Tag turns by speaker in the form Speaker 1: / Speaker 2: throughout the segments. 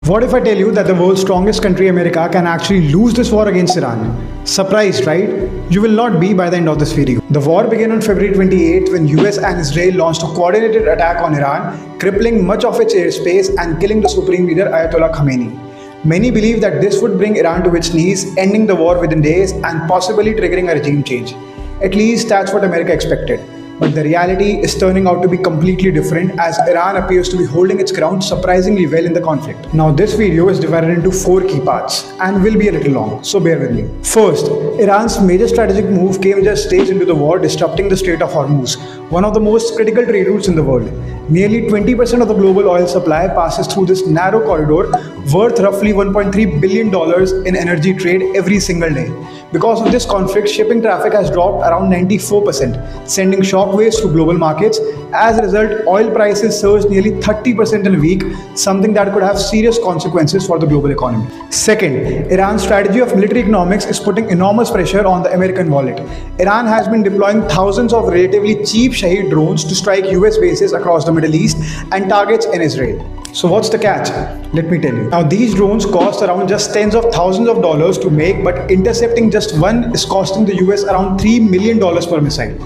Speaker 1: What if I tell you that the world's strongest country, America, can actually lose this war against Iran? Surprised, right? You will not be by the end of this video. The war began on February 28th when US and Israel launched a coordinated attack on Iran, crippling much of its airspace and killing the supreme leader Ayatollah Khamenei. Many believe that this would bring Iran to its knees, ending the war within days and possibly triggering a regime change. At least that's what America expected. But the reality is turning out to be completely different as Iran appears to be holding its ground surprisingly well in the conflict. Now this video is divided into 4 key parts and will be a little long, so bear with me. First, Iran's major strategic move came just days into the war, disrupting the Strait of Hormuz, one of the most critical trade routes in the world. Nearly 20% of the global oil supply passes through this narrow corridor, worth roughly $1.3 billion in energy trade every single day. Because of this conflict, shipping traffic has dropped around 94%, sending shockwaves to global markets. As a result, oil prices surged nearly 30% in a week, something that could have serious consequences for the global economy. Second, Iran's strategy of military economics is putting enormous pressure on the American wallet. Iran has been deploying thousands of relatively cheap Shahed drones to strike US bases across the Middle East and targets in Israel. So what's the catch? Let me tell you. Now these drones cost around just tens of thousands of dollars to make, but intercepting just one is costing the US around $3 million per missile.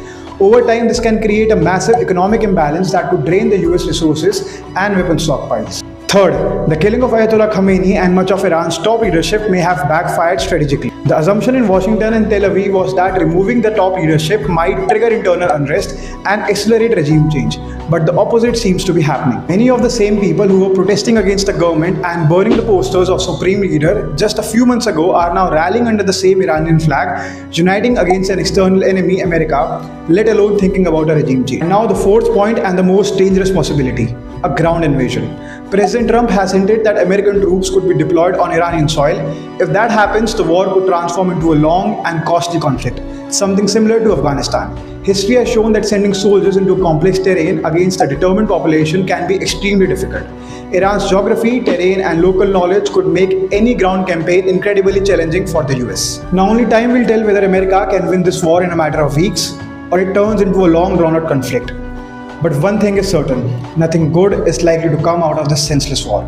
Speaker 1: Over time, this can create a massive economic imbalance that could drain the US resources and weapon stockpiles. Third, the killing of Ayatollah Khamenei and much of Iran's top leadership may have backfired strategically. The assumption in Washington and Tel Aviv was that removing the top leadership might trigger internal unrest and accelerate regime change, but the opposite seems to be happening. Many of the same people who were protesting against the government and burning the posters of Supreme Leader just a few months ago are now rallying under the same Iranian flag, uniting against an external enemy, America, let alone thinking about a regime change. And now the fourth point and the most dangerous possibility, a ground invasion. President Trump has hinted that American troops could be deployed on Iranian soil. If that happens, the war could transform into a long and costly conflict, something similar to Afghanistan. History has shown that sending soldiers into complex terrain against a determined population can be extremely difficult. Iran's geography, terrain, and local knowledge could make any ground campaign incredibly challenging for the US. Now only time will tell whether America can win this war in a matter of weeks, or it turns into a long drawn-out conflict. But one thing is certain, nothing good is likely to come out of this senseless war.